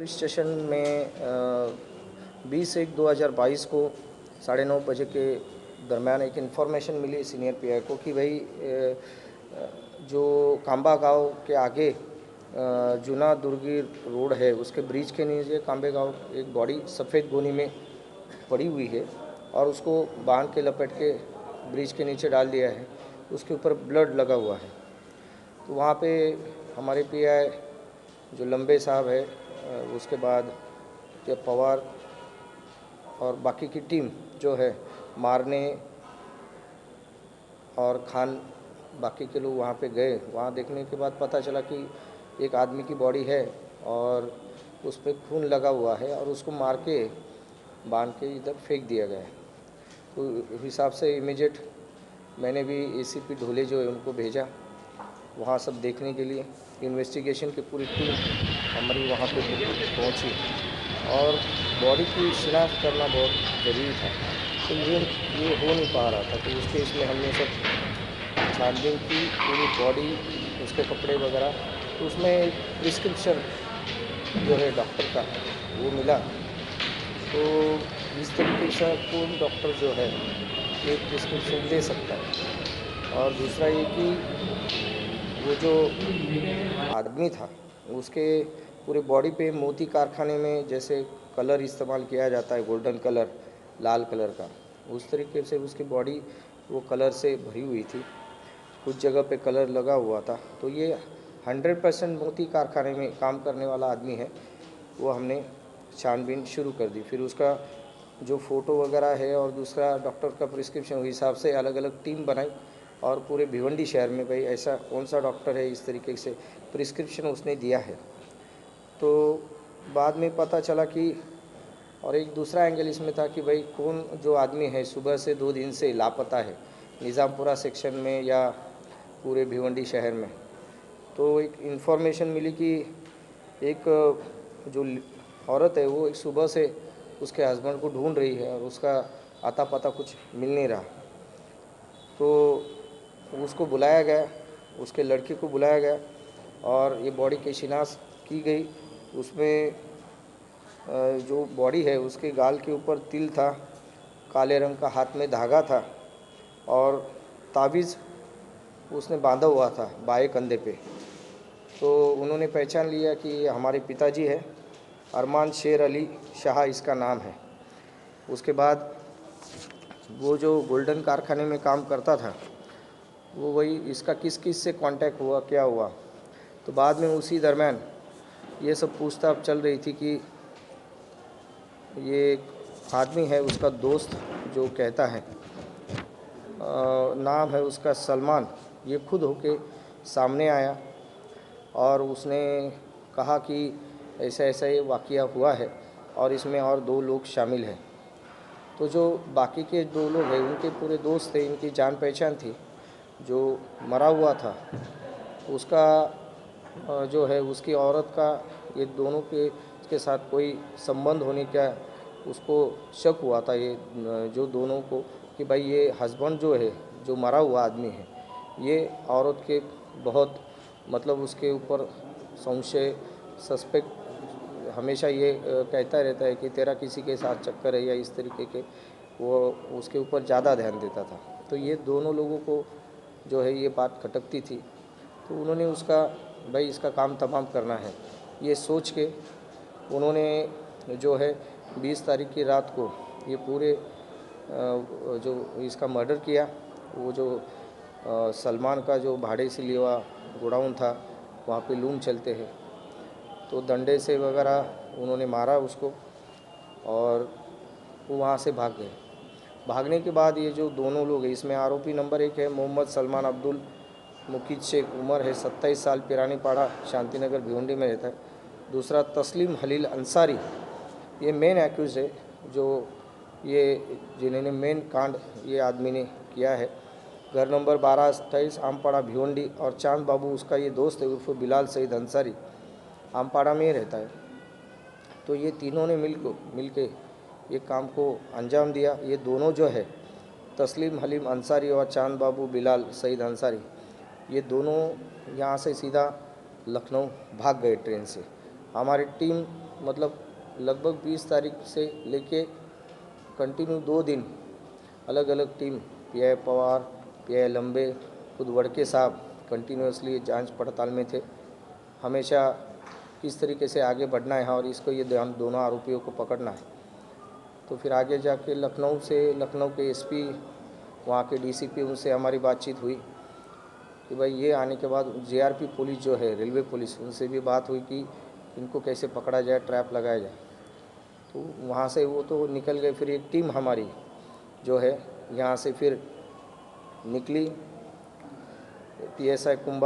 Police station में 20/1/2022 को 9:30 बजे के दरमियान एक इन्फॉर्मेशन मिली सीनियर पीआई को कि भाई जो कांबा गांव के आगे जूना दुर्गी रोड है उसके ब्रिज के नीचे कांबे गांव एक बॉडी सफ़ेद गोनी में पड़ी हुई है और उसको बांध के लपेट के ब्रिज के नीचे डाल दिया है। उसके ऊपर ब्लड लगा हुआ है। तो वहाँ पे हमारे पीआई जो लंबे साहब है, उसके बाद जब पवार और बाकी की टीम जो है मारने और खान बाकी के लोग वहाँ पे गए। वहाँ देखने के बाद पता चला कि एक आदमी की बॉडी है और उस पर खून लगा हुआ है और उसको मार के बांध के इधर फेंक दिया गया है। तो हिसाब से इमीडिएट मैंने भी एसीपी ढोले जो है उनको भेजा वहाँ सब देखने के लिए। इन्वेस्टिगेशन की पूरी टीम हमारी वहाँ पे पहुँची और बॉडी की शिनाख्त करना बहुत ज़रूरी था। तो ये हो नहीं पा रहा था, तो उसके इसमें हमने सब छानबीन की पूरी बॉडी, उसके कपड़े वगैरह। तो उसमें एक प्रिस्क्रिप्शन जो है डॉक्टर का वो मिला। तो इस तरीके से कौन डॉक्टर जो है एक प्रिस्क्रिप्शन दे सकता है। और दूसरा ये कि वो जो आदमी था उसके पूरे बॉडी पे मोती कारखाने में जैसे कलर इस्तेमाल किया जाता है, गोल्डन कलर, लाल कलर का, उस तरीके से उसकी बॉडी वो कलर से भरी हुई थी। कुछ जगह पे कलर लगा हुआ था। तो ये 100% मोती कारखाने में काम करने वाला आदमी है। वो हमने छानबीन शुरू कर दी। फिर उसका जो फ़ोटो वगैरह है और दूसरा डॉक्टर का प्रिस्क्रिप्शन हिसाब से अलग अलग टीम बनाई और पूरे भिवंडी शहर में भाई ऐसा कौन सा डॉक्टर है इस तरीके से प्रिस्क्रिप्शन उसने दिया है। तो बाद में पता चला कि और एक दूसरा एंगल इसमें था कि भाई कौन जो आदमी है सुबह से 2 दिन से लापता है निज़ामपुरा सेक्शन में या पूरे भिवंडी शहर में। तो एक इन्फॉर्मेशन मिली कि एक जो औरत है वो एक सुबह से उसके हस्बैंड को ढूंढ रही है और उसका आता पता कुछ मिल नहीं रहा। तो उसको बुलाया गया, उसके लड़के को बुलाया गया और ये बॉडी की शिनाख्त की गई। उसमें जो बॉडी है उसके गाल के ऊपर तिल था, काले रंग का, हाथ में धागा था और ताबीज़ उसने बांधा हुआ था बाएं कंधे पे। तो उन्होंने पहचान लिया कि ये हमारे पिताजी है, अरमान शेर अली शाह इसका नाम है। उसके बाद वो जो गोल्डन कारखाने में काम करता था वो वही इसका किस किस से कांटेक्ट हुआ, क्या हुआ। तो बाद में उसी दरमियान ये सब पूछताछ चल रही थी कि ये एक आदमी है उसका दोस्त जो कहता है, नाम है उसका सलमान, ये खुद होके सामने आया और उसने कहा कि ऐसा ऐसा ये वाक़या हुआ है और इसमें और 2 लोग शामिल हैं। तो जो बाकी के 2 लोग हैं उनके पूरे दोस्त थे, इनकी जान पहचान थी। जो मरा हुआ था उसका जो है उसकी औरत का ये दोनों के साथ कोई संबंध होने का उसको शक हुआ था, ये जो दोनों को, कि भाई ये हस्बैंड जो है जो मरा हुआ आदमी है ये औरत के बहुत मतलब उसके ऊपर संशय, सस्पेक्ट हमेशा ये कहता रहता है कि तेरा किसी के साथ चक्कर है या इस तरीके के, वो उसके ऊपर ज़्यादा ध्यान देता था। तो ये दोनों लोगों को जो है ये बात खटकती थी। तो उन्होंने उसका भाई इसका काम तमाम करना है ये सोच के उन्होंने जो है 20 तारीख की रात को ये पूरे जो इसका मर्डर किया। वो जो सलमान का जो भाड़े से लिया हुआ गोडाउन था वहाँ पे लूम चलते हैं, तो डंडे से वगैरह उन्होंने मारा उसको और वो वहाँ से भाग गए। भागने के बाद ये जो दोनों लोग हैं इसमें आरोपी नंबर 1 है मोहम्मद सलमान अब्दुल मुकीद शेख, उम्र है 27 साल, पिरानीपाड़ा शांतिनगर भिवंडी में रहता है। दूसरा तस्लीम हलील अंसारी, ये मेन एक्यूज है जो ये जिन्होंने मेन कांड ये आदमी ने किया है। घर नंबर 1228 आमपाड़ा भिवंडी। और चांद बाबू उसका ये दोस्त है उर्फ बिलाल सईद अंसारी, आमपाड़ा में ही रहता है। तो ये तीनों ने मिल के ये काम को अंजाम दिया। ये दोनों जो है तस्लीम हलीम अंसारी और चांद बाबू बिलाल सईद अंसारी, ये दोनों यहाँ से सीधा लखनऊ भाग गए ट्रेन से हमारी टीम मतलब लगभग 20 तारीख से लेके कंटिन्यू 2 दिन अलग अलग टीम पीआई पवार, पीआई लंबे, खुद वड़के साहब कंटिन्यूसली जांच पड़ताल में थे। हमेशा किस तरीके से आगे बढ़ना है और इसको ये ध्यान दोनों आरोपियों को पकड़ना है। तो फिर आगे जाके लखनऊ के एसपी, वहाँ के डीसीपी, उनसे हमारी बातचीत हुई कि भाई ये आने के बाद जीआरपी पुलिस जो है, रेलवे पुलिस, उनसे भी बात हुई कि इनको कैसे पकड़ा जाए, ट्रैप लगाया जाए। तो वहाँ से वो तो निकल गए। फिर एक टीम हमारी जो है यहाँ से फिर निकली, पीएसआई कुंभा